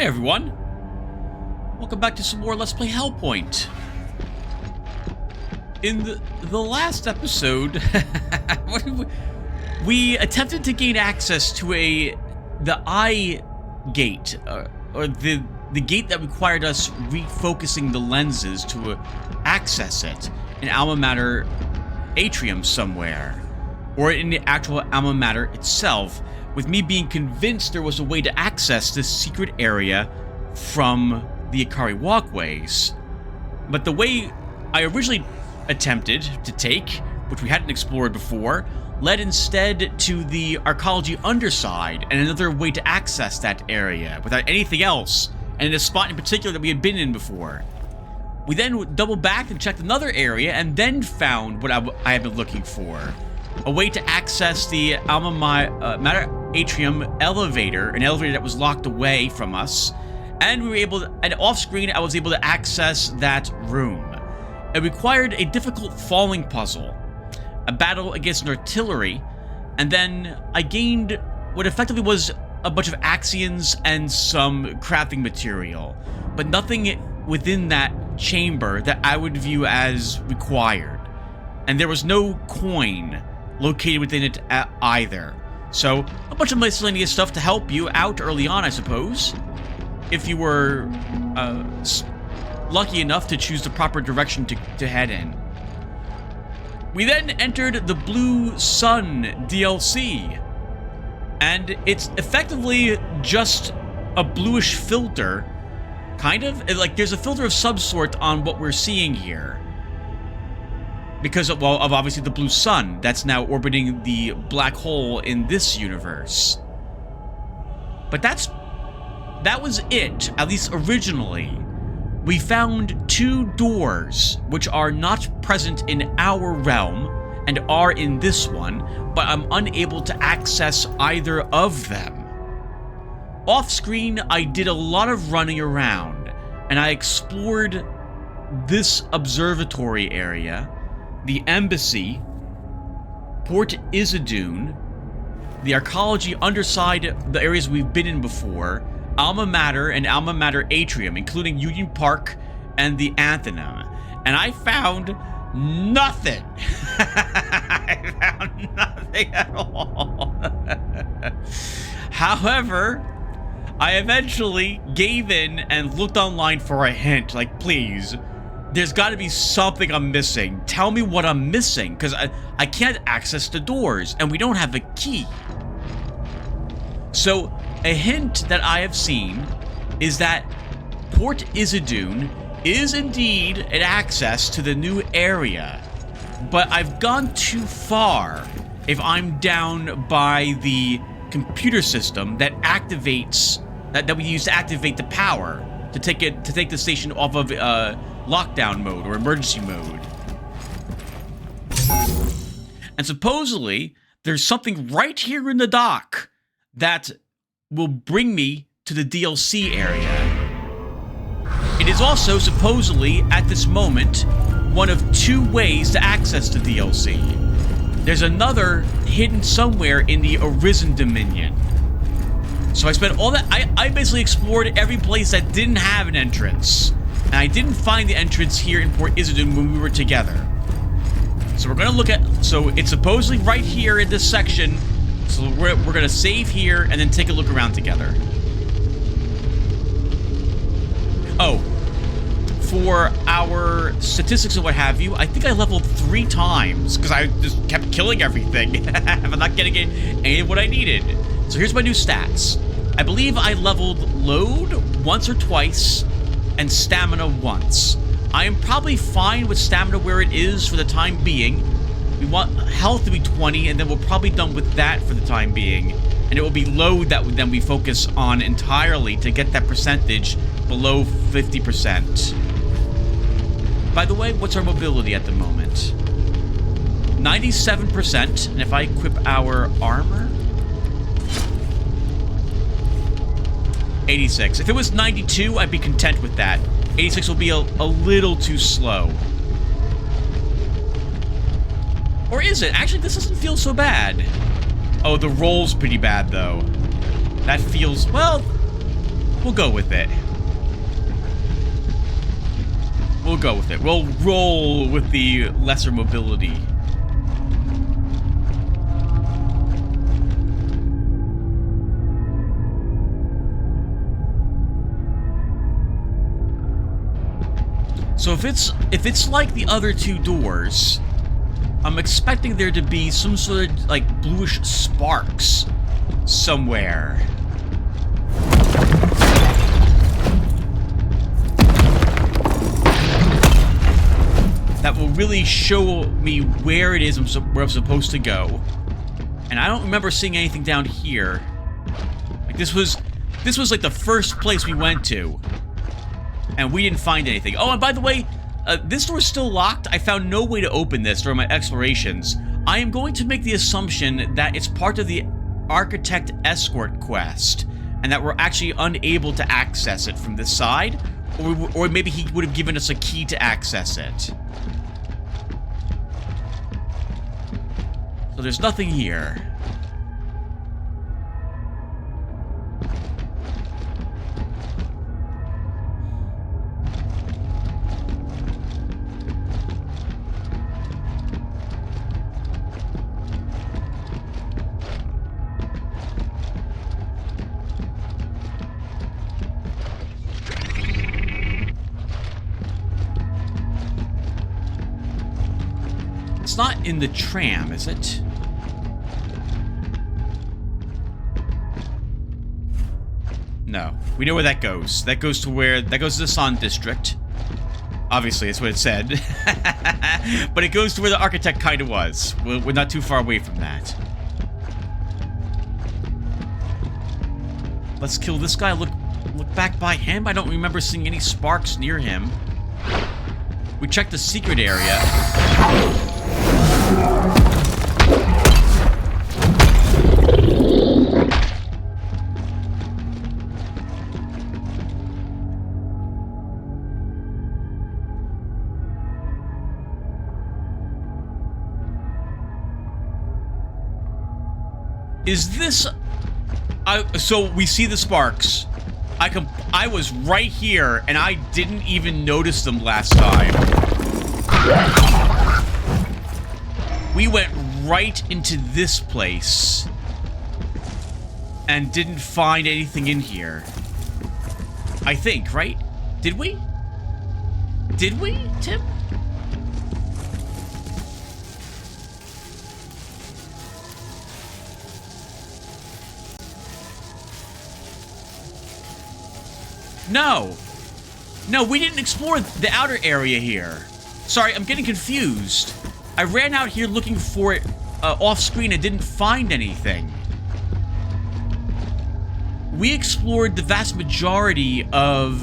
Hey everyone! Welcome back to some more Let's Play Hellpoint. In the last episode, we attempted to gain access to the eye gate, or the gate that required us refocusing the lenses to access it, an alma mater atrium somewhere, or in the actual alma mater itself, with me being convinced there was a way to access this secret area from the Ikari walkways. But the way I originally attempted to take, which we hadn't explored before, led instead to the archaeology underside and another way to access that area without anything else, and in a spot in particular that we had been in before. We then doubled back and checked another area and then found what I had been looking for. A way to access the alma mater atrium elevator, an elevator that was locked away from us, and we were able to, and off screen I was able to access that room. It required a difficult falling puzzle, a battle against an artillery, and then I gained what effectively was a bunch of axions and some crafting material, but nothing within that chamber that I would view as required. And there was no coin located within it either. So, a bunch of miscellaneous stuff to help you out early on, I suppose, if you were lucky enough to choose the proper direction to head in. We then entered the Blue Sun DLC, and it's effectively just a bluish filter, kind of. Like, there's a filter of some sort on what we're seeing here, because of, well, of obviously the blue sun that's now orbiting the black hole in this universe. But that was it, at least originally. We found two doors which are not present in our realm and are in this one, but I'm unable to access either of them. Off screen, I did a lot of running around, and I explored this observatory area, the embassy, Port Isidune, the archaeology underside, the areas we've been in before, Alma Mater and Alma Mater Atrium, including Union Park and the Anthenem. And I found nothing. I found nothing at all. However, I eventually gave in and looked online for a hint. Like, please, there's got to be something I'm missing. Tell me what I'm missing, because I can't access the doors, and we don't have a key. So, a hint that I have seen is that Port Isidune is indeed an access to the new area, but I've gone too far if I'm down by the computer system that activates, that we use to activate the power to take the station off of lockdown mode or emergency mode. And supposedly there's something right here in the dock that will bring me to the DLC area. It is also supposedly at this moment one of two ways to access the DLC. There's another hidden somewhere in the Arisen Dominion. So I spent all that, I basically explored every place that didn't have an entrance. And I didn't find the entrance here in Port Isidune when we were together. So we're gonna look at, so it's supposedly right here in this section. So we're gonna save here and then take a look around together. Oh, for our statistics and what have you, I think I leveled 3 times because I just kept killing everything. I'm not getting any of what I needed. So here's my new stats. I believe I leveled load once or twice and stamina once. I am probably fine with stamina where it is for the time being. We want health to be 20, and then we're probably done with that for the time being. And it will be load that then we focus on entirely to get that percentage below 50%. By the way, what's our mobility at the moment? 97%, and if I equip our armor, 86. If it was 92, I'd be content with that. 86 will be a little too slow. Or is it? Actually, this doesn't feel so bad. Oh, the roll's pretty bad, though. That feels, well, We'll go with it. We'll go with it. We'll roll with the lesser mobility. So if it's like the other two doors, I'm expecting there to be some sort of like bluish sparks somewhere. That will really show me where it is where I'm supposed to go. And I don't remember seeing anything down here. Like this was like the first place we went to. And we didn't find anything. Oh, and by the way, this door is still locked. I found no way to open this during my explorations. I am going to make the assumption that it's part of the Architect Escort quest, and that we're actually unable to access it from this side, or maybe he would have given us a key to access it. So there's nothing here. It's not in the tram, is it? No. We know where that goes. That goes to the San District. Obviously, that's what it said. But it goes to where the architect kind of was. We're not too far away from that. Let's kill this guy. Look back by him. I don't remember seeing any sparks near him. We checked the secret area. Is this... so we see the sparks. I was right here, and I didn't even notice them last time. We went right into this place and didn't find anything in here. I think, right? Did we? Did we, Tim? No. No, we didn't explore the outer area here. Sorry, I'm getting confused. I ran out here looking for it off screen and didn't find anything. We explored the vast majority of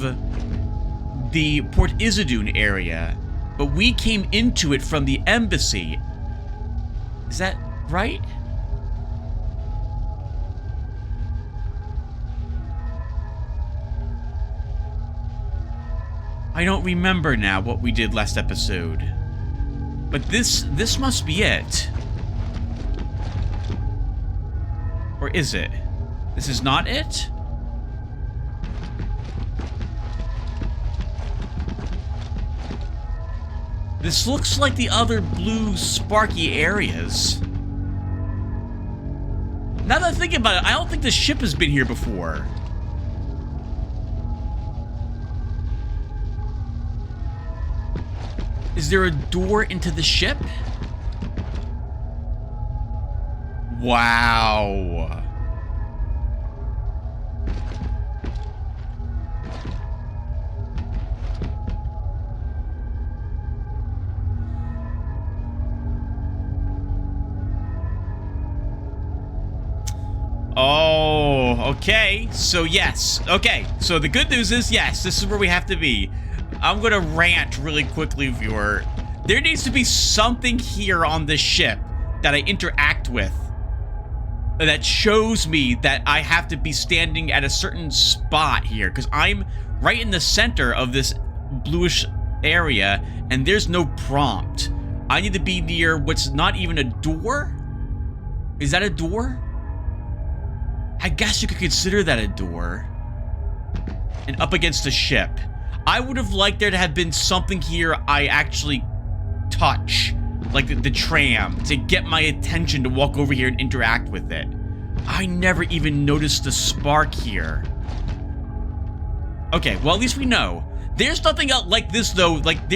the Port Isidune area, but we came into it from the embassy. Is that right? I don't remember now what we did last episode. But this must be it. Or is it? This is not it? This looks like the other blue sparky areas. Now that I think about it, I don't think the ship has been here before. Is there a door into the ship? Wow. Oh, okay. So yes. Okay. So the good news is, yes, this is where we have to be. I'm gonna rant really quickly, viewer. There needs to be something here on this ship that I interact with that shows me that I have to be standing at a certain spot here, because I'm right in the center of this bluish area, and there's no prompt. I need to be near what's not even a door? Is that a door? I guess you could consider that a door. and up against a ship. I would have liked there to have been something here I actually touch, like the tram, to get my attention to walk over here and interact with it. I never even noticed the spark here. Okay, well, at least we know. There's nothing else like this, though. Like,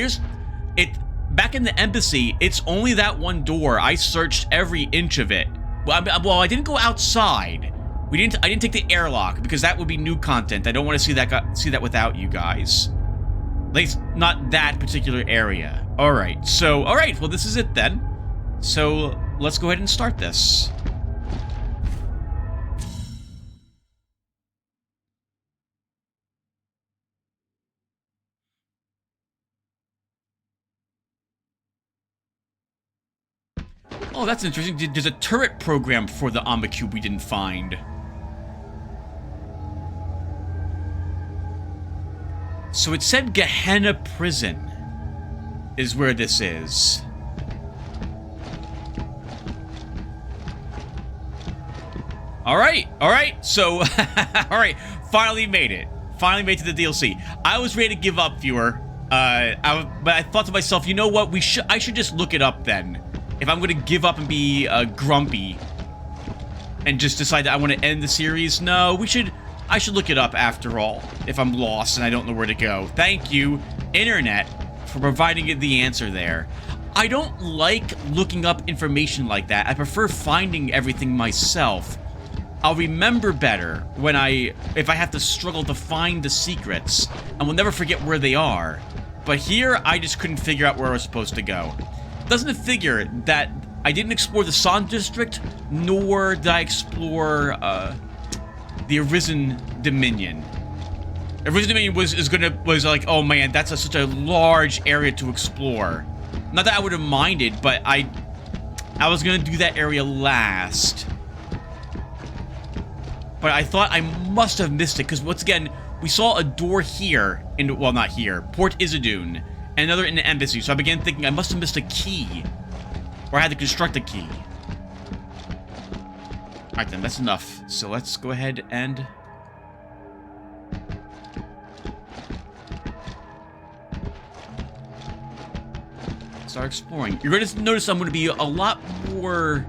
back in the embassy, it's only that one door. I searched every inch of it. Well, I didn't go outside. I didn't take the airlock, because that would be new content. I don't want to see that without you guys. At least, not that particular area. Alright, well, this is it then. So, let's go ahead and start this. Oh, that's interesting. There's a turret program for the Omicube we didn't find. So it said Gehenna Prison is where this is. Alright, so, alright, finally made it. Finally made it to the DLC. I was ready to give up, viewer. But I thought to myself, you know what, I should just look it up then. If I'm gonna give up and be grumpy and just decide that I want to end the series, no, I should look it up after all, if I'm lost and I don't know where to go. Thank you, Internet, for providing the answer there. I don't like looking up information like that. I prefer finding everything myself. I'll remember better if I have to struggle to find the secrets, and will never forget where they are. But here, I just couldn't figure out where I was supposed to go. Doesn't it figure that I didn't explore the San District, nor did I explore the Arisen Dominion. Arisen Dominion was like, oh man, that's such a large area to explore. Not that I would have minded, but I was gonna do that area last. But I thought I must have missed it, because once again, we saw a door here, well, not here, Port Isidune, and another in the embassy, so I began thinking I must have missed a key. Or I had to construct a key. Alright then, that's enough. So let's go ahead and... start exploring. You're going to notice I'm going to be a lot more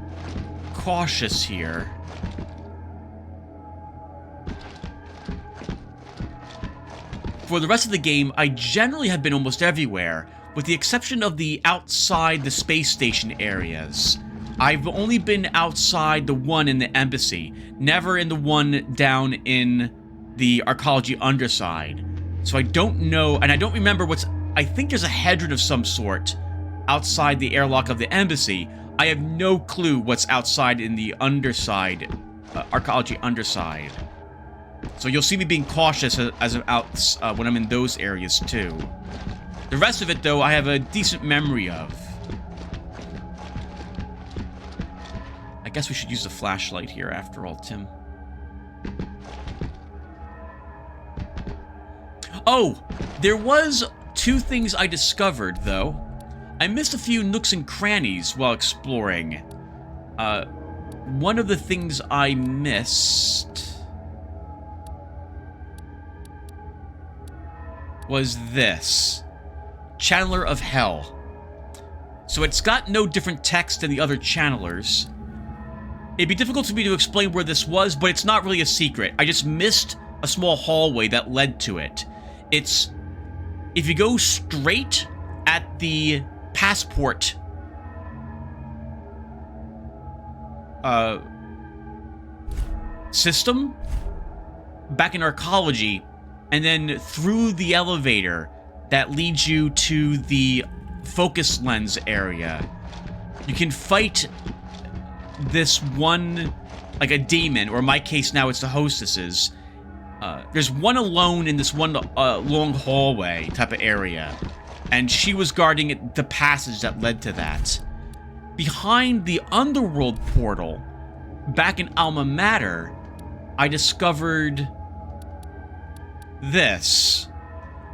cautious here. For the rest of the game, I generally have been almost everywhere, with the exception of the outside the space station areas. I've only been outside the one in the embassy, never in the one down in the archaeology underside. So I don't know, and I don't remember I think there's a hydrant of some sort outside the airlock of the embassy. I have no clue what's outside in the underside, archaeology underside. So you'll see me being cautious as I'm out when I'm in those areas too. The rest of it, though, I have a decent memory of. I guess we should use the flashlight here after all, Tim. Oh, there was two things I discovered, though. I missed a few nooks and crannies while exploring. One of the things I missed was this. Channeler of Hell. So it's got no different text than the other channelers. It'd be difficult for me to explain where this was, but it's not really a secret. I just missed a small hallway that led to it. It's... if you go straight at the passport... system back in archaeology, and then through the elevator that leads you to the focus lens area, you can fight this one, like a demon, or in my case now it's the hostesses. There's one alone in this one long hallway type of area, and she was guarding the passage that led to that. Behind the underworld portal, back in Alma Mater, I discovered this.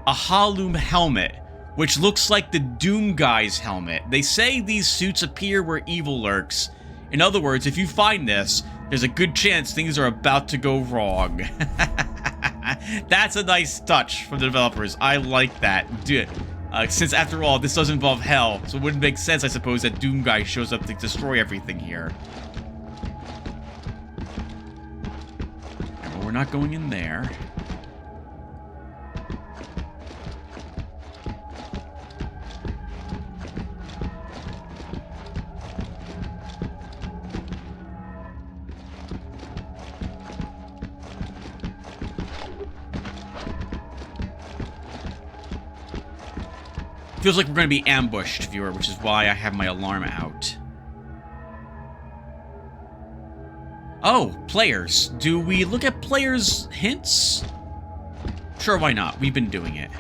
A Halum helmet, which looks like the Doom Guy's helmet. They say these suits appear where evil lurks. In other words, if you find this, there's a good chance things are about to go wrong. That's a nice touch from the developers. I like that. Do it. Since, after all, this does involve hell, so it wouldn't make sense, I suppose, that Doom Guy shows up to destroy everything here. Well, we're not going in there. Feels like we're going to be ambushed, viewer, which is why I have my alarm out. Oh, players. Do we look at players' hints? Sure, why not? We've been doing it.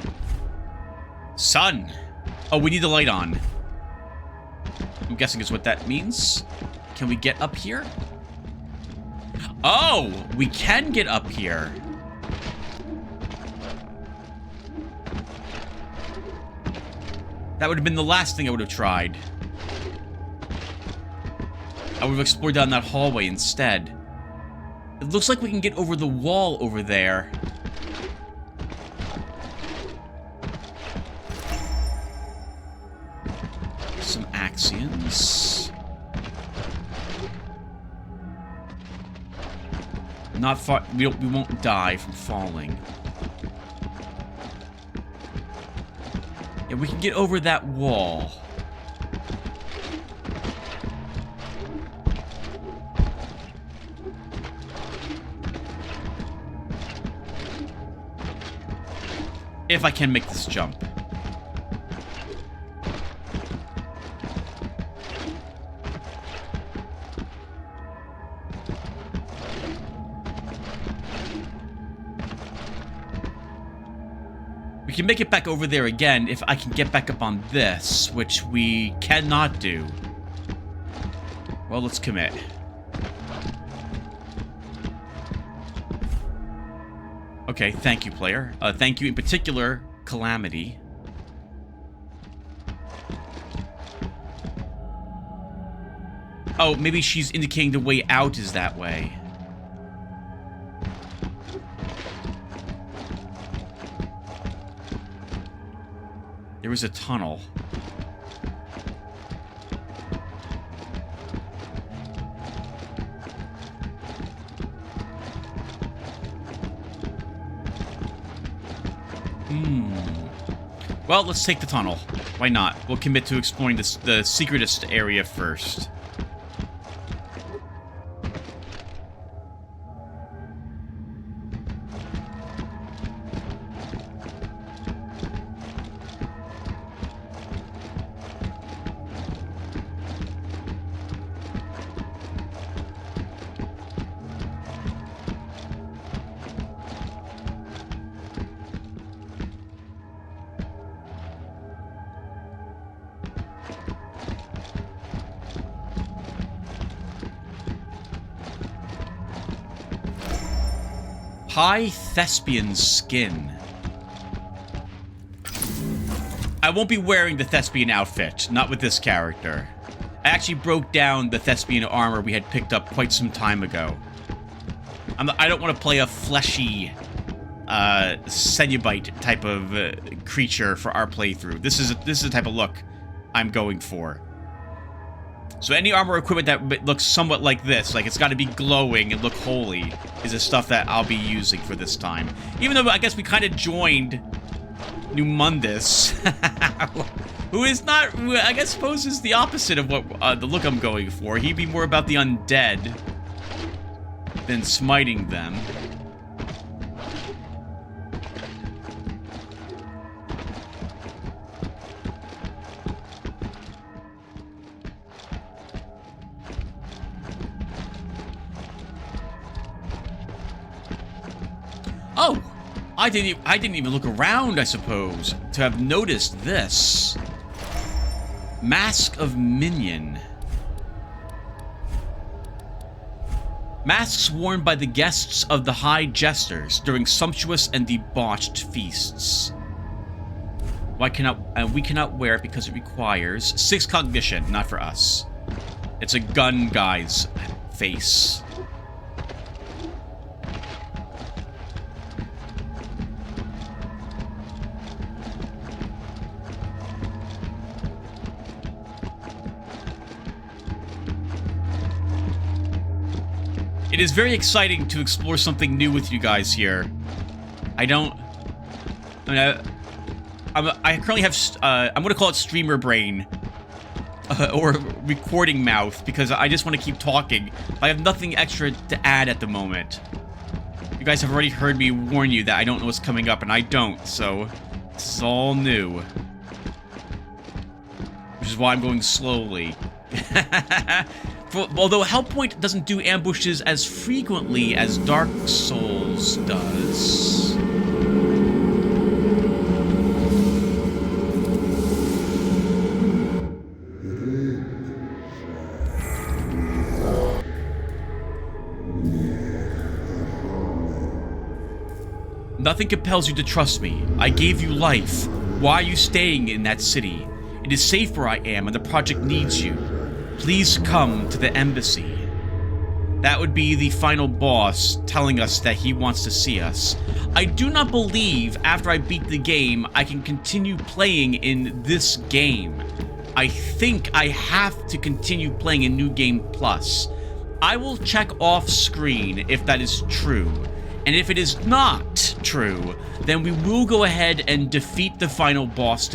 Sun. Oh, we need the light on. I'm guessing is what that means. Can we get up here? Oh, we can get up here. That would have been the last thing I would have tried. I would have explored down that hallway instead. It looks like we can get over the wall over there. Some Axions. Not far. We won't die from falling. Yeah, we can get over that wall. If I can make this jump. We can make it back over there again if I can get back up on this, which we cannot do. Well, let's commit. Okay, thank you, player. Thank you in particular, Calamity. Oh, maybe she's indicating the way out is that way. There was a tunnel. Well, let's take the tunnel. Why not? We'll commit to exploring the secretest area first. High Thespian skin. I won't be wearing the Thespian outfit, not with this character. I actually broke down the Thespian armor we had picked up quite some time ago. I don't want to play a fleshy, Cenobite type of creature for our playthrough. This is the type of look I'm going for. So any armor equipment that looks somewhat like this, like it's got to be glowing and look holy, is the stuff that I'll be using for this time. Even though I guess we kind of joined Numundus, who is not, I guess, suppose is the opposite of what the look I'm going for. He'd be more about the undead than smiting them. Oh, I didn't even look around, I suppose, to have noticed this. Mask of Minion. Masks worn by the guests of the High Jesters during sumptuous and debauched feasts. We cannot wear it because it requires 6 cognition, not for us. It's a gun guy's face. It is very exciting to explore something new with you guys here. I currently have, I'm gonna call it streamer brain. Or recording mouth, because I just want to keep talking. I have nothing extra to add at the moment. You guys have already heard me warn you that I don't know what's coming up, and I don't, so this is all new. Which is why I'm going slowly. Although Hellpoint doesn't do ambushes as frequently as Dark Souls does. Nothing compels you to trust me. I gave you life. Why are you staying in that city? It is safe where I am, and the project needs you. Please come to the embassy. That would be the final boss telling us that he wants to see us. I do not believe after I beat the game, I can continue playing in this game. I think I have to continue playing in New Game Plus. I will check off screen if that is true. And if it is not true, then we will go ahead and defeat the final boss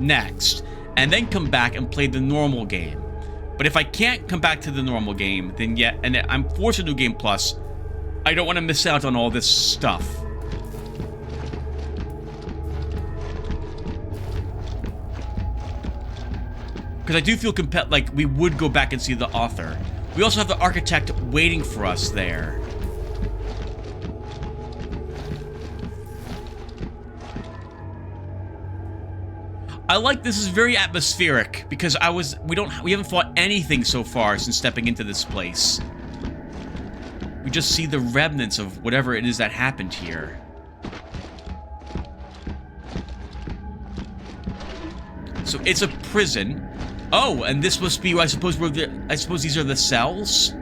next, and then come back and play the normal game. But if I can't come back to the normal game, then and I'm forced to do Game Plus, I don't want to miss out on all this stuff. Because I do feel compelled, like we would go back and see the author. We also have the architect waiting for us there. I like this is very atmospheric because we haven't fought anything so far since stepping into this place. We just see the remnants of whatever it is that happened here. So it's a prison. Oh, and this must be, I suppose these are the cells.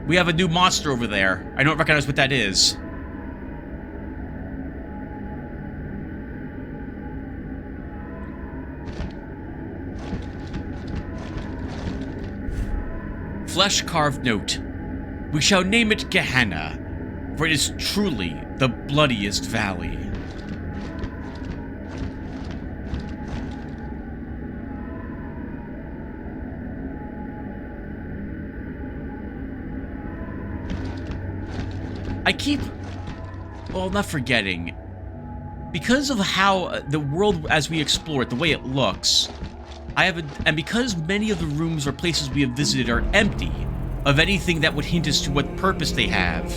We have a new monster over there. I don't recognize what that is. Flesh-carved note. We shall name it Gehenna, for it is truly the bloodiest valley. I keep, well, not forgetting, because of how the world as we explore it, the way it looks, and because many of the rooms or places we have visited are empty of anything that would hint as to what purpose they have,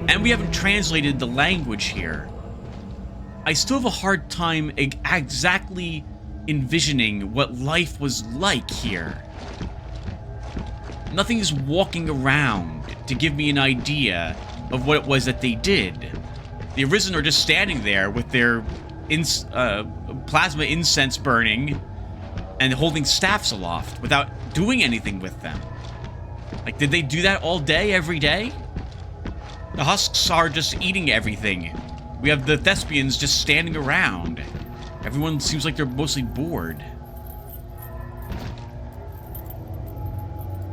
and we haven't translated the language here, I still have a hard time exactly envisioning what life was like here. Nothing is walking around to give me an idea of what it was that they did. The Arisen are just standing there with their plasma incense burning and holding staffs aloft without doing anything with them. Like, did they do that all day, every day? The husks are just eating everything. We have the thespians just standing around. Everyone seems like they're mostly bored.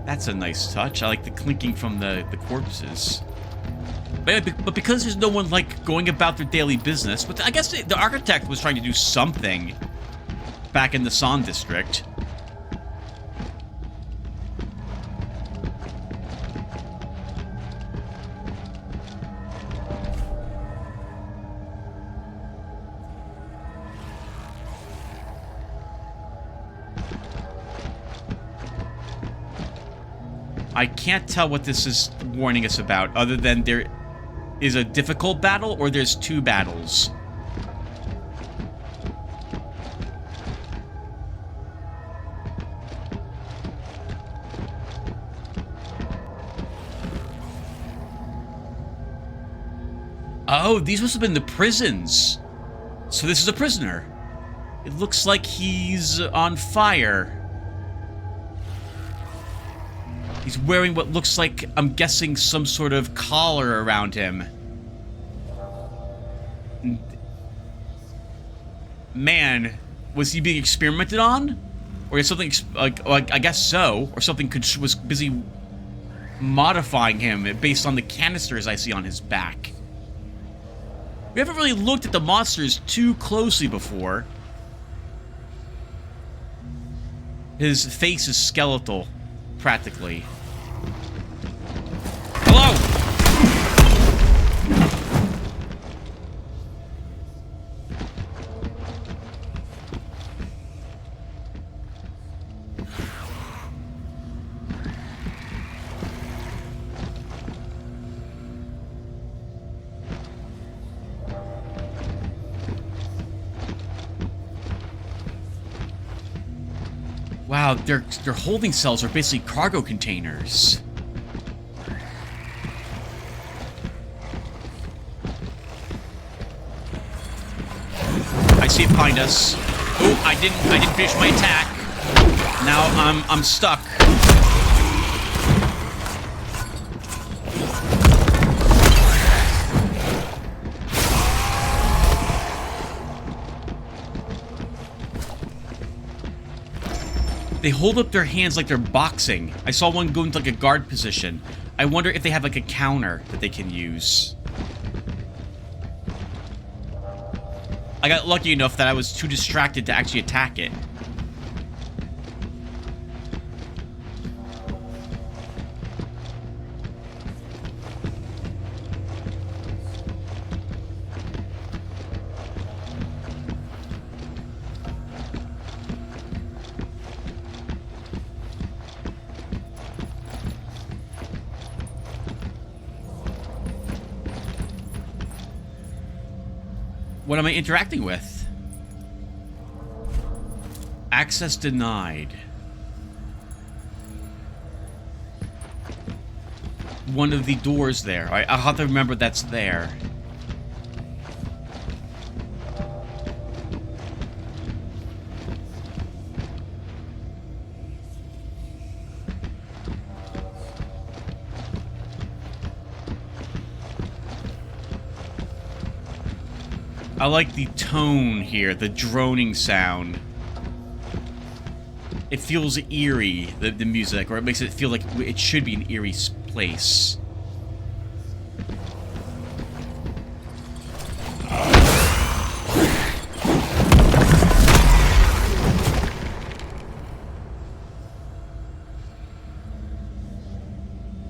That's a nice touch. I like the clinking from the corpses. But because there's no one, like, going about their daily business, but I guess the architect was trying to do something back in the San district. I can't tell what this is warning us about, other than there is a difficult battle or there's two battles. Oh, these must have been the prisons. So this is a prisoner. It looks like he's on fire. He's wearing what looks like, I'm guessing, some sort of collar around him. Man, was he being experimented on? Or is something like I guess so, or something was busy modifying him based on the canisters I see on his back. We haven't really looked at the monsters too closely before. His face is skeletal, practically. Hello! Wow, their holding cells are basically cargo containers. I see it behind us. Oh, I didn't finish my attack. Now I'm stuck. They hold up their hands like they're boxing. I saw one go into like a guard position. I wonder if they have like a counter that they can use. I got lucky enough that I was too distracted to actually attack it. What am I interacting with? Access denied. One of the doors there. Alright, I'll have to remember that's there. I like the tone here, the droning sound. It feels eerie, the music, or it makes it feel like it should be an eerie place.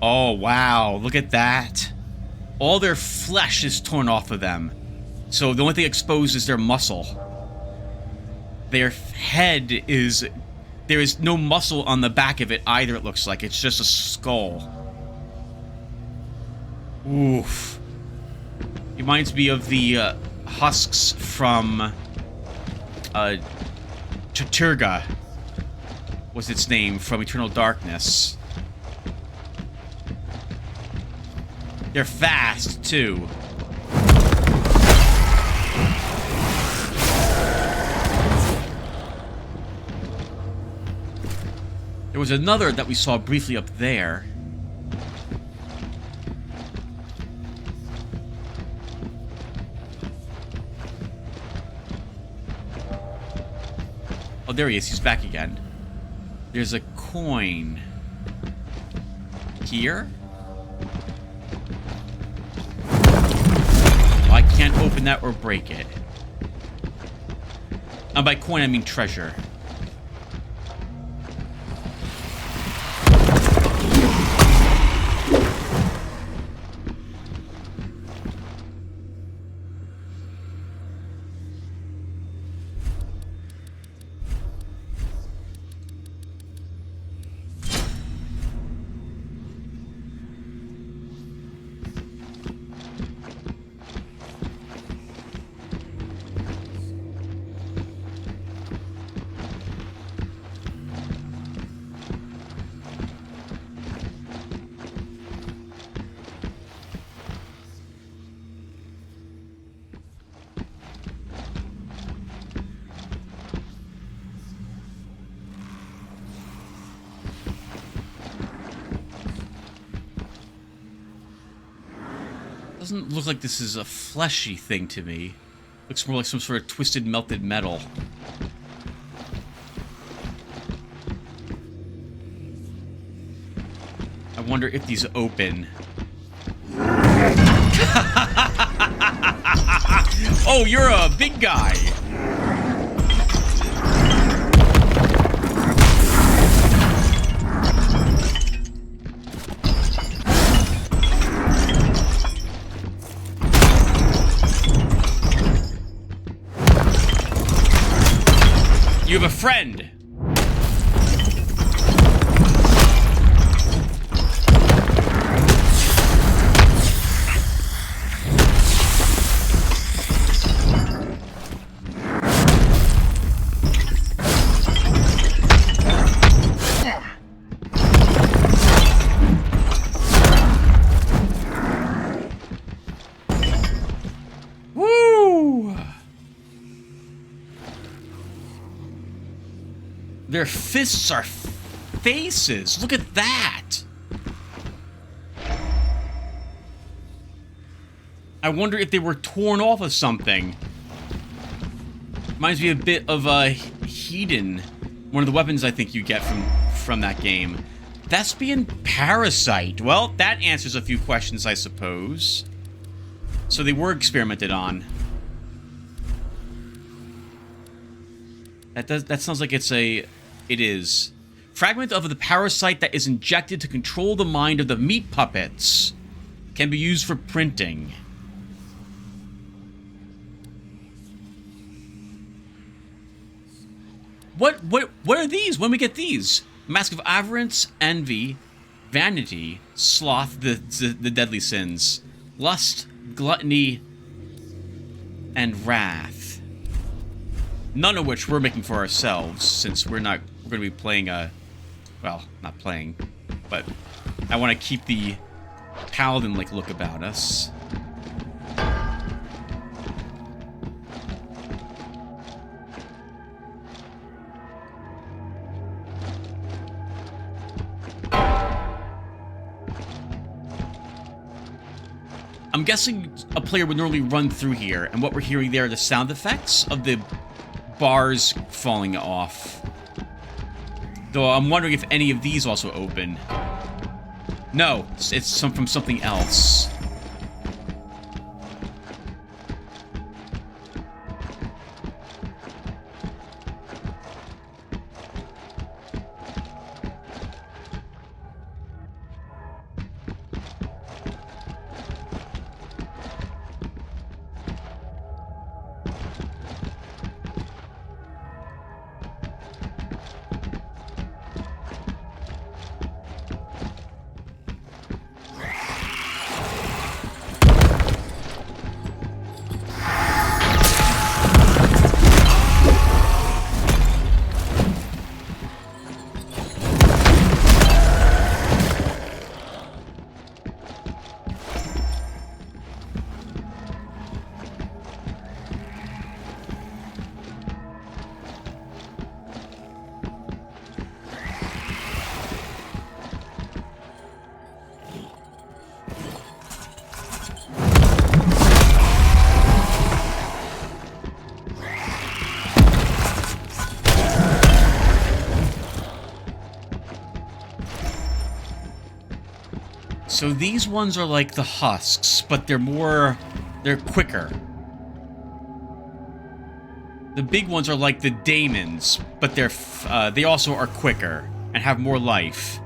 Oh, wow, look at that. All their flesh is torn off of them. So the only thing exposed is their muscle. Their head is... There is no muscle on the back of it either, it looks like. It's just a skull. Oof. It reminds me of the husks from... Chaturga was its name, from Eternal Darkness. They're fast, too. There was another that we saw briefly up there. Oh, there he is. He's back again. There's a coin. Here? Oh, I can't open that or break it. And by coin, I mean treasure. Doesn't look like this is a fleshy thing to me. Looks more like some sort of twisted melted metal. wonder if these open. Oh, you're a big guy. You have a friend. Their fists are faces. Look at that. I wonder if they were torn off of something. Reminds me a bit of Hedon, one of the weapons I think you get from that game. Thespian Parasite. Well, that answers a few questions, I suppose. So they were experimented on. That sounds like it is. Fragment of the parasite that is injected to control the mind of the meat puppets. Can be used for printing. What are these? When we get these? Mask of avarice, envy, vanity, sloth, the deadly sins, lust, gluttony, and wrath. None of which we're making for ourselves, since we're going to be playing well, not playing, but I want to keep the paladin-like look about us. I'm guessing a player would normally run through here, and what we're hearing there are the sound effects of the bars falling off. Though I'm wondering if any of these also open. No, it's from something else. So these ones are like the husks, but they're quicker. The big ones are like the daemons, but they also are quicker and have more life.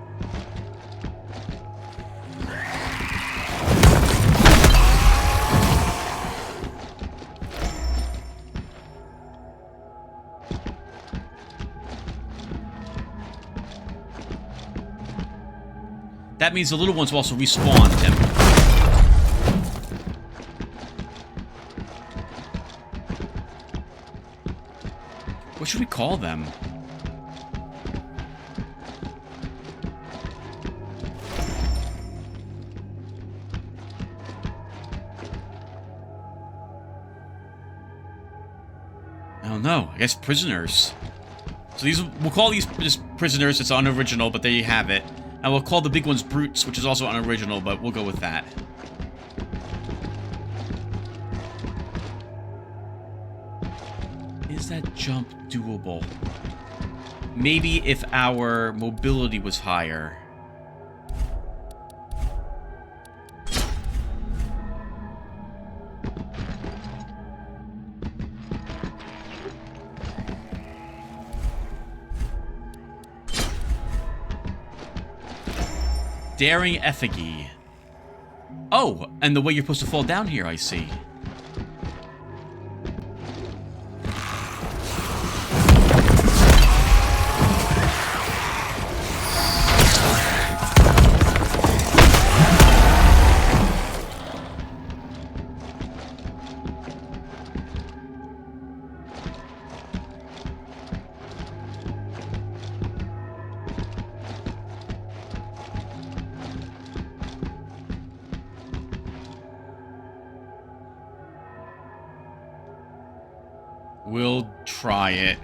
That means the little ones will also respawn, Tim. What should we call them? I don't know. I guess prisoners. So we'll call these just prisoners. It's unoriginal, but there you have it. And we'll call the big ones brutes, which is also unoriginal, but we'll go with that. Is that jump doable? Maybe if our mobility was higher. Daring effigy. Oh, and the way you're supposed to fall down here, I see. We'll try it.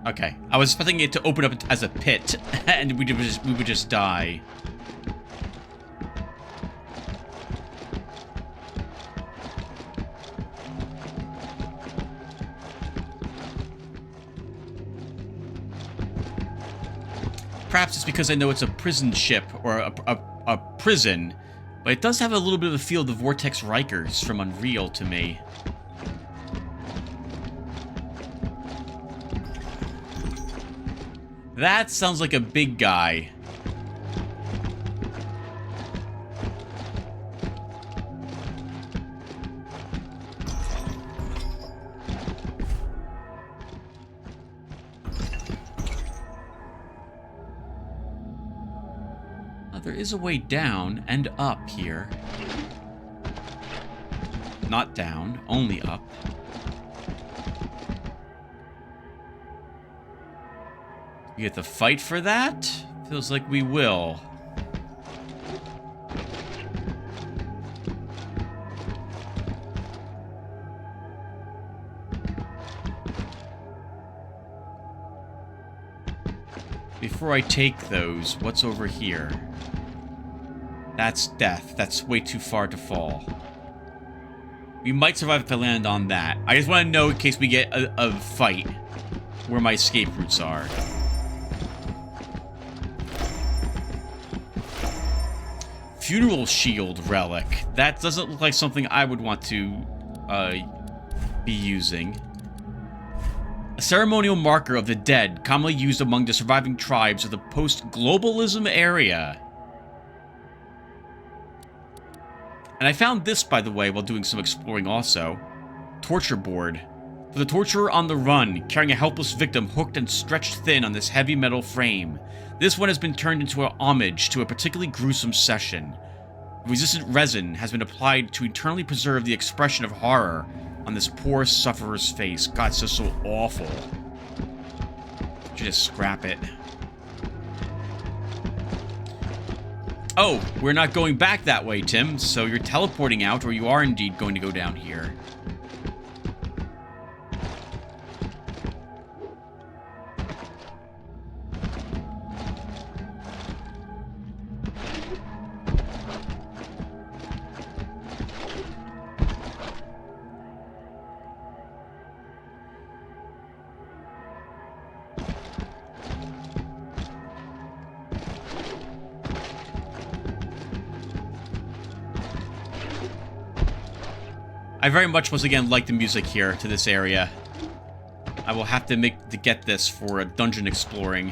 Okay, I was expecting it to open up as a pit, and we would just die. Perhaps it's because I know it's a prison ship, or a prison, but it does have a little bit of a feel of the Vortex Rikers from Unreal to me. That sounds like a big guy. There is a way down and up here. Not down, only up. We get to fight for that? Feels like we will. Before I take those, what's over here? That's death. That's way too far to fall. We might survive if I land on that. I just want to know in case we get a fight where my escape routes are. Funeral shield relic. That doesn't look like something I would want to be using. A ceremonial marker of the dead, commonly used among the surviving tribes of the post-globalism area. And I found this, by the way, while doing some exploring also. Torture board. For the torturer on the run, carrying a helpless victim hooked and stretched thin on this heavy metal frame. This one has been turned into an homage to a particularly gruesome session. Resistant resin has been applied to internally preserve the expression of horror on this poor sufferer's face. God, it's just so awful. Should just scrap it. Oh, we're not going back that way, Tim, so you're teleporting out, or you are indeed going to go down here. I very much, once again, like the music here to this area. I will have to get this for a dungeon exploring.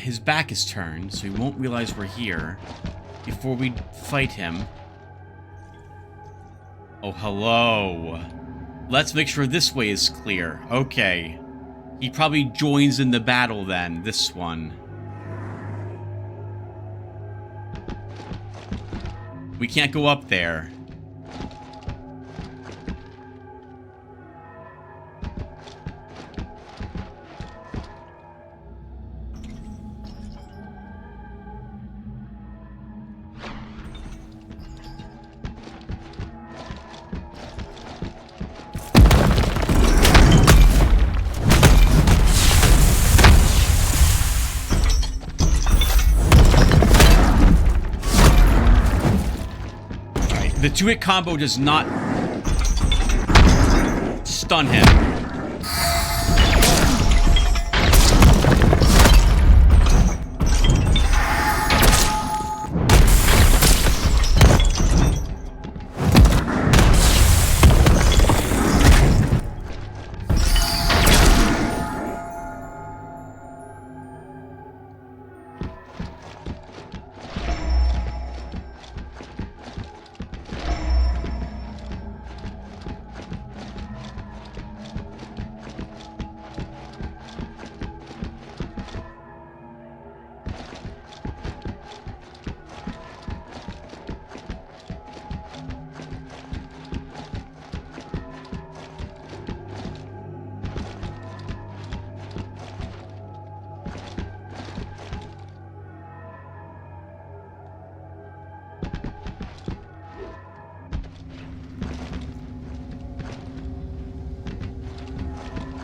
His back is turned, so he won't realize we're here before we fight him. Oh, hello. Let's make sure this way is clear. Okay. He probably joins in the battle then, this one. We can't go up there. two-hit combo does not stun him.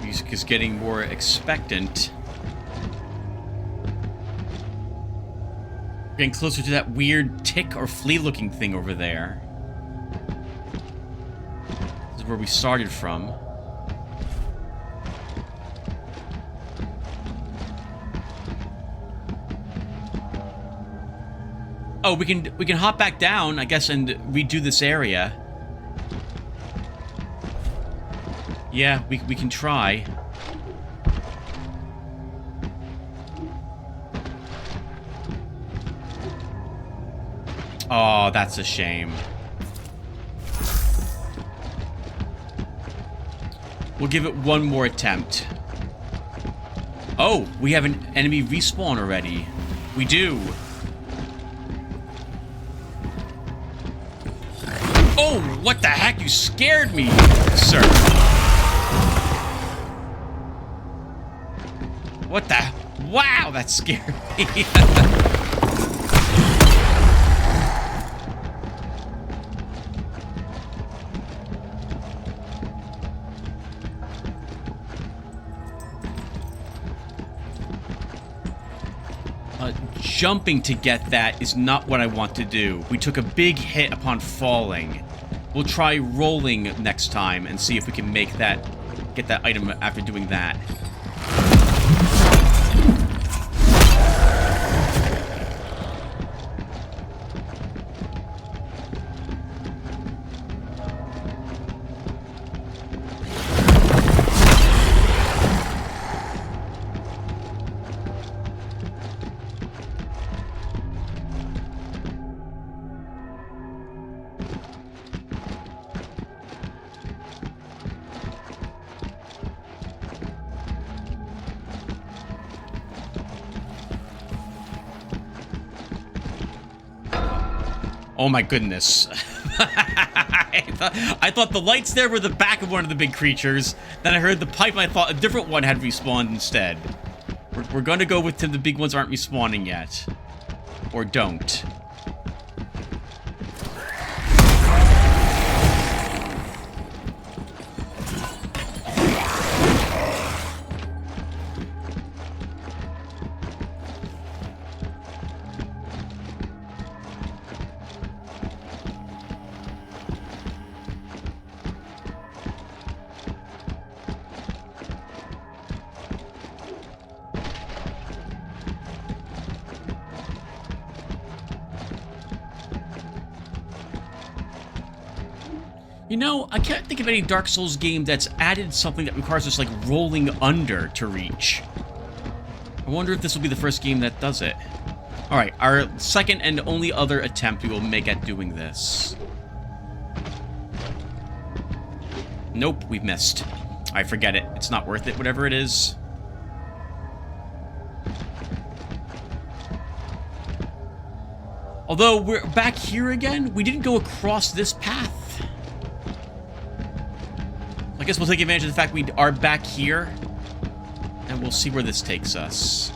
Music is getting more expectant. Getting closer to that weird tick or flea looking thing over there. This is where we started from. Oh, we can hop back down, I guess, and redo this area. Yeah, we can try. Oh, that's a shame. We'll give it one more attempt. Oh, we have an enemy respawn already. We do. Oh, what the heck? You scared me, sir. What the? Wow, that scared me. Jumping to get that is not what I want to do. We took a big hit upon falling. We'll try rolling next time and see if we can make that, get that item after doing that. Oh my goodness. I thought the lights there were the back of one of the big creatures. Then I heard the pipe and I thought a different one had respawned instead. We're gonna go with the big ones aren't respawning yet. Or don't. You know, I can't think of any Dark Souls game that's added something that requires us, like, rolling under to reach. I wonder if this will be the first game that does it. Alright, our second and only other attempt we will make at doing this. Nope, we've missed. I forget it. It's not worth it, whatever it is. Although, we're back here again. We didn't go across this path. I guess we'll take advantage of the fact we are back here, and we'll see where this takes us.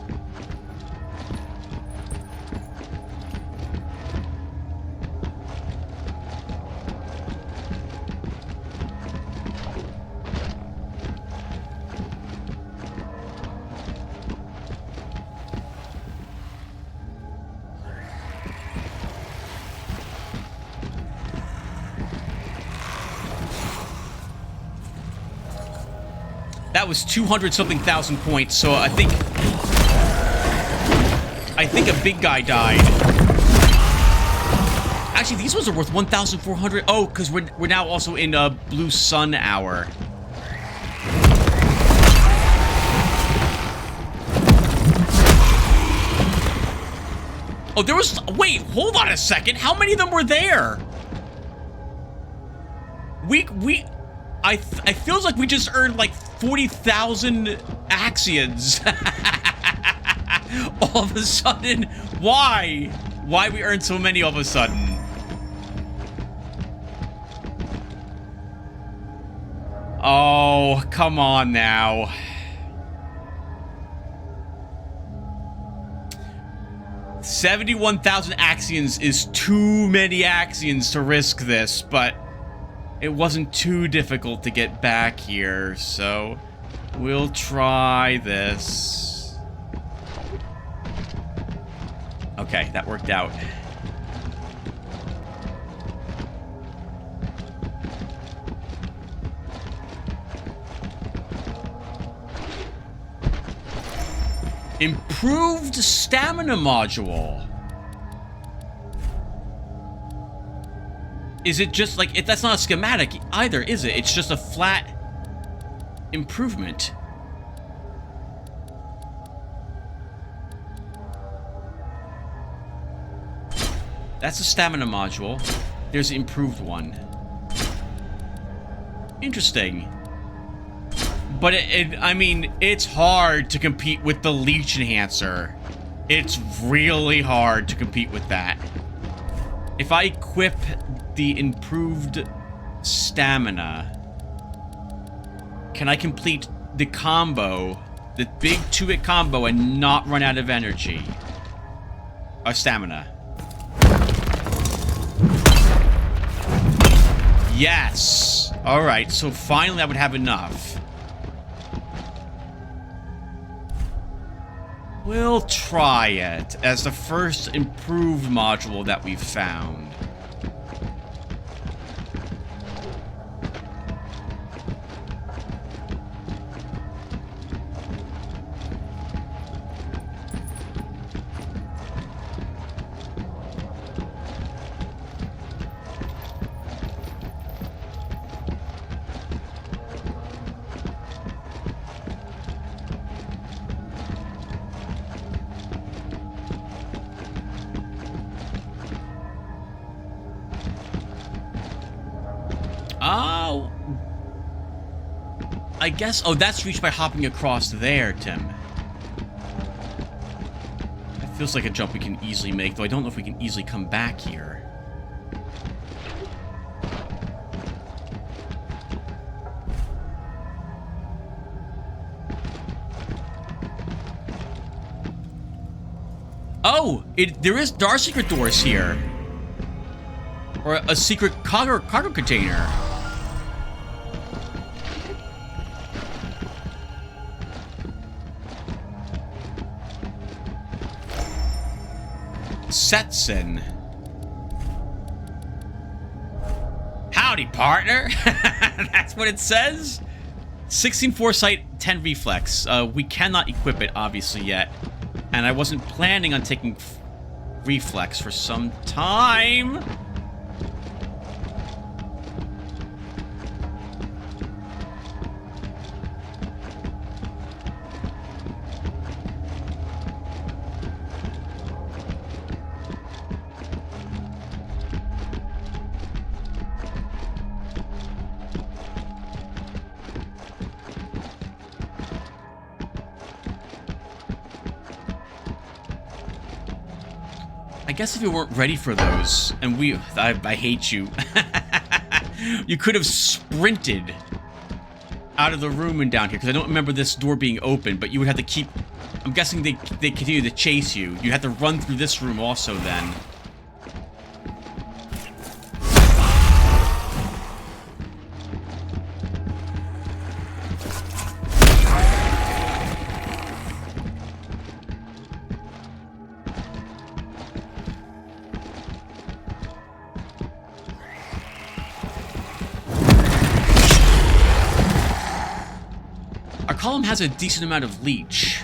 That was 200-something thousand points, so I think a big guy died. Actually, these ones are worth 1,400. Oh, because we're now also in Blue Sun Hour. Oh, there was... Wait, hold on a second. How many of them were there? I feels like we just earned like 40,000 Axions. All of a sudden. Why? Why we earned so many all of a sudden? Oh, come on now. $71,000 Axions is too many Axions to risk this, but it wasn't too difficult to get back here, so we'll try this. Okay, that worked out. Improved stamina module. Is it just like... that's not a schematic either, is it? It's just a flat improvement. That's a stamina module. There's the improved one. Interesting. But I mean, it's hard to compete with the Leech Enhancer. It's really hard to compete with that. If I equip the improved stamina, can I complete the combo, the big 2-hit combo, and not run out of energy? Or stamina. Yes! Alright, so finally I would have enough. We'll try it as the first improved module that we've found. Oh, I guess... Oh, that's reached by hopping across there, Tim. It feels like a jump we can easily make, though I don't know if we can easily come back here. Oh, there are secret doors here. Or a secret cargo container. Setson. Howdy, partner. That's what it says. 16 foresight, 10 reflex. We cannot equip it, obviously, yet. And I wasn't planning on taking reflex for some time. I guess if you weren't ready for those, and I hate you. You could have sprinted out of the room and down here, because I don't remember this door being open, but you would have to keep... I'm guessing they continue to chase you. You had to run through this room also then. Our column has a decent amount of leech.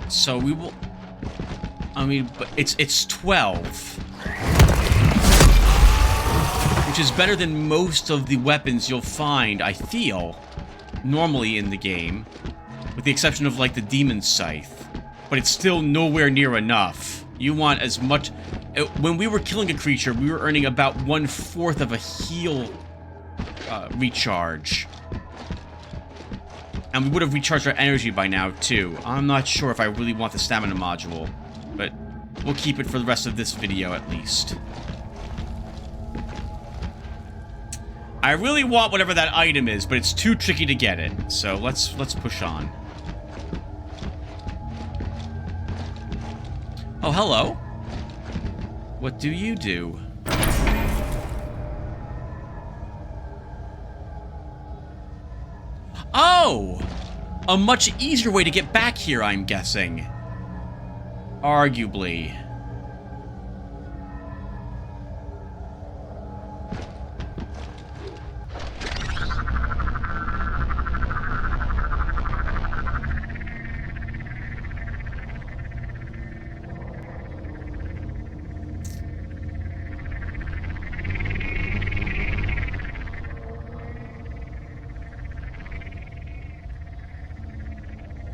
So we will... I mean, but it's 12. Which is better than most of the weapons you'll find, I feel, normally in the game. With the exception of, like, the Demon Scythe. But it's still nowhere near enough. You want as much... When we were killing a creature, we were earning about 1/4 of a heal recharge. And we would have recharged our energy by now, too. I'm not sure if I really want the stamina module. But we'll keep it for the rest of this video, at least. I really want whatever that item is, but it's too tricky to get it. So let's push on. Oh, hello. What do you do? Oh! A much easier way to get back here, I'm guessing. Arguably.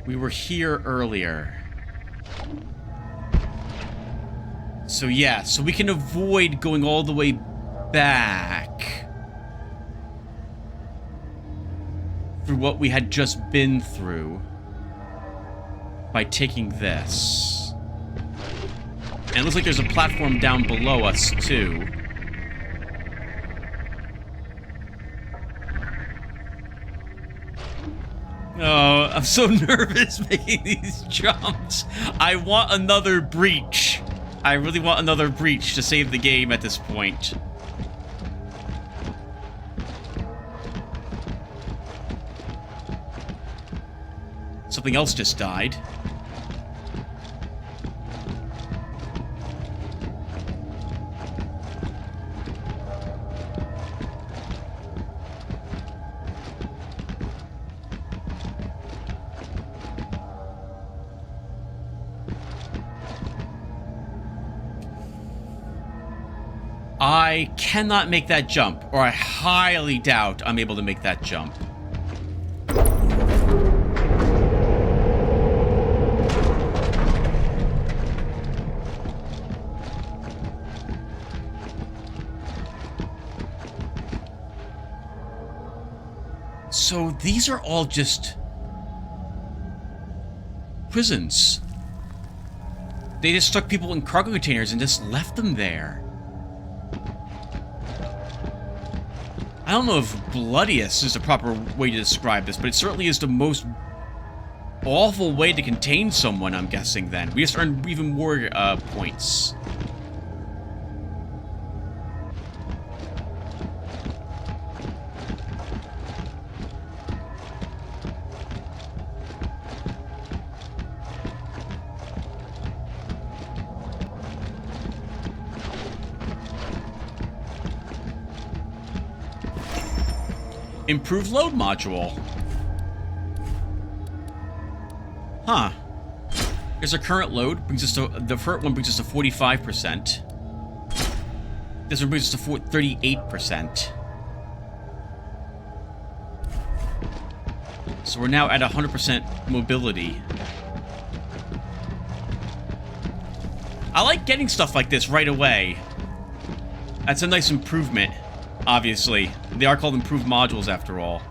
We were here earlier. So yeah, so we can avoid going all the way back through what we had just been through by taking this. And it looks like there's a platform down below us, too. Oh, I'm so nervous making these jumps. I want another breach. I really want another breach to save the game at this point. Something else just died. I cannot make that jump, or I highly doubt I'm able to make that jump. So these are all just prisons. They just stuck people in cargo containers and just left them there. I don't know if bloodiest is the proper way to describe this, but it certainly is the most awful way to contain someone, I'm guessing, then. We just earned even more points. Improved load module. Huh. Here's our current load. Brings us to the first one brings us to 45%. This one brings us to 38%. So we're now at 100% mobility. I like getting stuff like this right away. That's a nice improvement. Obviously. They are called improved modules, after all.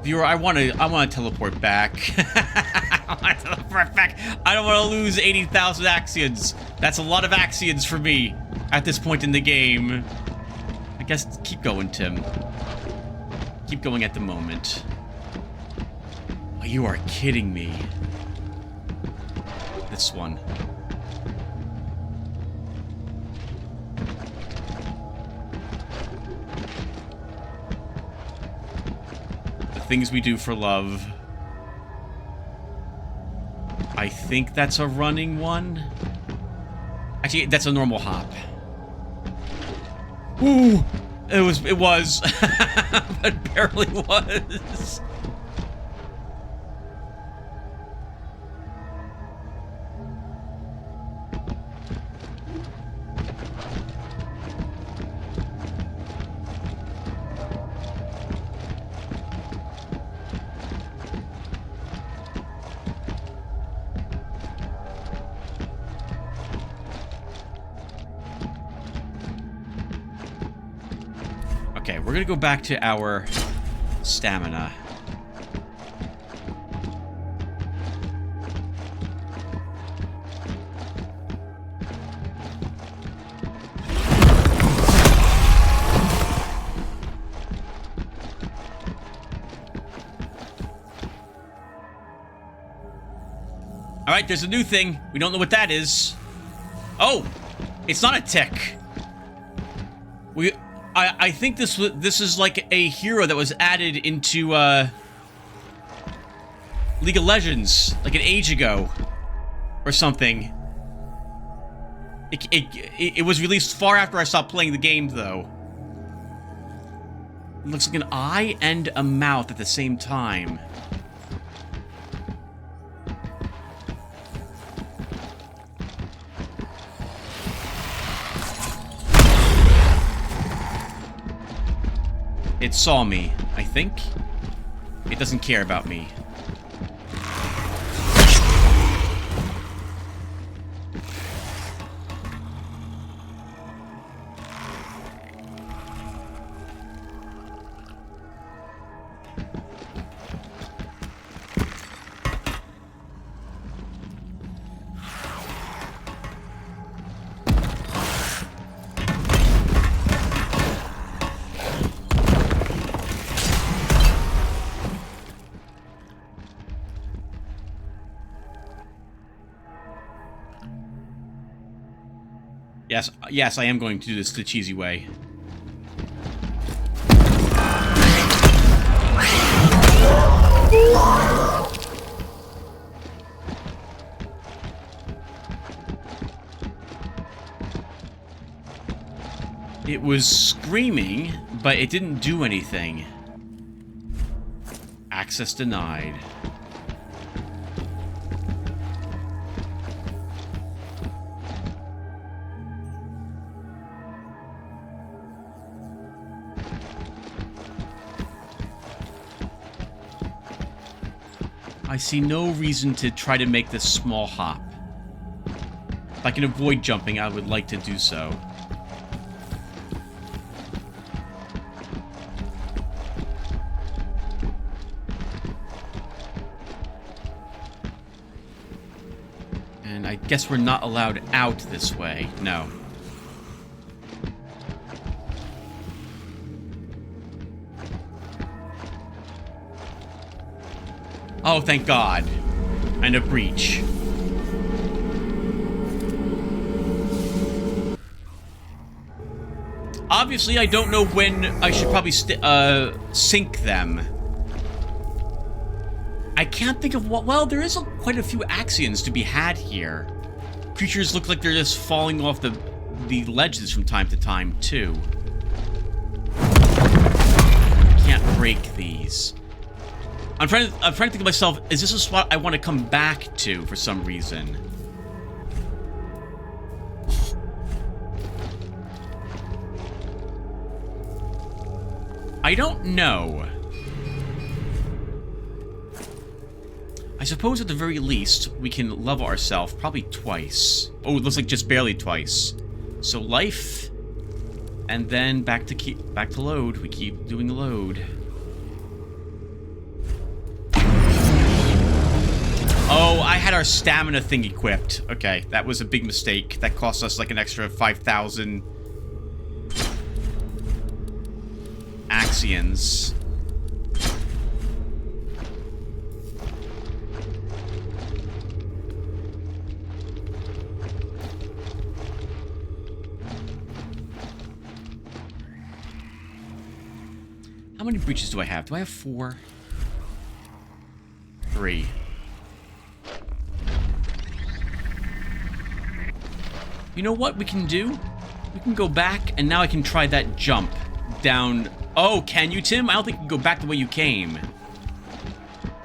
Viewer, I want to teleport back. I want to teleport back. I don't want to lose 80,000 Axions. That's a lot of Axions for me at this point in the game. I guess keep going, Tim. Keep going at the moment. Oh, you are kidding me. This one. The things we do for love. I think that's a running one. Actually, that's a normal hop. Ooh! It was. But barely was. Okay, we're gonna go back to our stamina. Alright, there's a new thing. We don't know what that is. Oh! It's not a tick. I think this is like a hero that was added into League Legends like an age ago or something. It was released far after I stopped playing the game, though. It looks like an eye and a mouth at the same time. It saw me, I think. It doesn't care about me. Yes, I am going to do this the cheesy way. It was screaming, but it didn't do anything. Access denied. I see no reason to try to make this small hop. If I can avoid jumping, I would like to do so. And I guess we're not allowed out this way. No. Oh, thank God. And a breach. Obviously, I don't know when I should probably sink them. I can't think of what... Well, there is quite a few Axions to be had here. Creatures look like they're just falling off the ledges from time to time, too. Can't break these. I'm trying to think to myself, is this a spot I want to come back to for some reason? I don't know. I suppose at the very least, we can level ourselves probably twice. Oh, it looks like just barely twice. So life, and then back to load. We keep doing the load. Oh, I had our stamina thing equipped. Okay, that was a big mistake. That cost us like an extra 5,000 Axions. How many breaches do I have? Do I have 4? 3. You know what we can do? We can go back, and now I can try that jump down. Oh, can you, Tim? I don't think you can go back the way you came.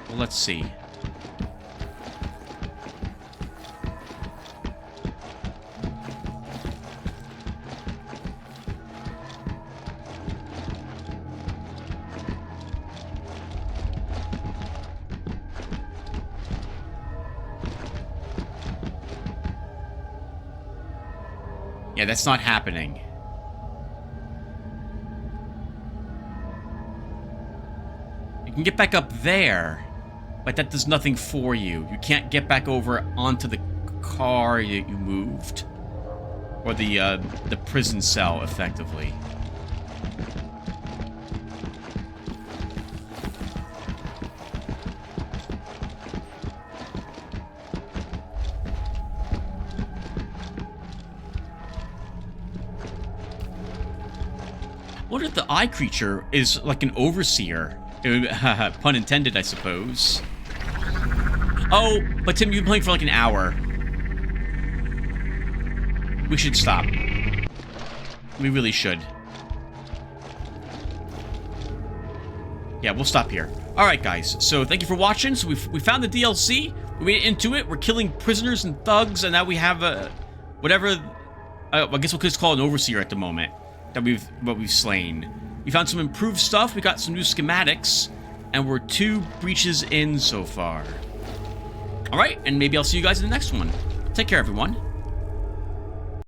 Well, let's see. Yeah, that's not happening. You can get back up there, but that does nothing for you. You can't get back over onto the car you moved. Or the prison cell, effectively. What if the eye creature is like an overseer? Pun intended, I suppose. Oh, but Tim, you've been playing for like an hour. We should stop. We really should. Yeah, we'll stop here. Alright, guys. So, thank you for watching. So, we found the DLC. We went into it. We're killing prisoners and thugs. And now we have a... whatever... I guess we'll just call it an overseer at the moment. That we've slain. We found some improved stuff. We got some new schematics. And we're 2 breaches in so far. Alright, and maybe I'll see you guys in the next one. Take care, everyone.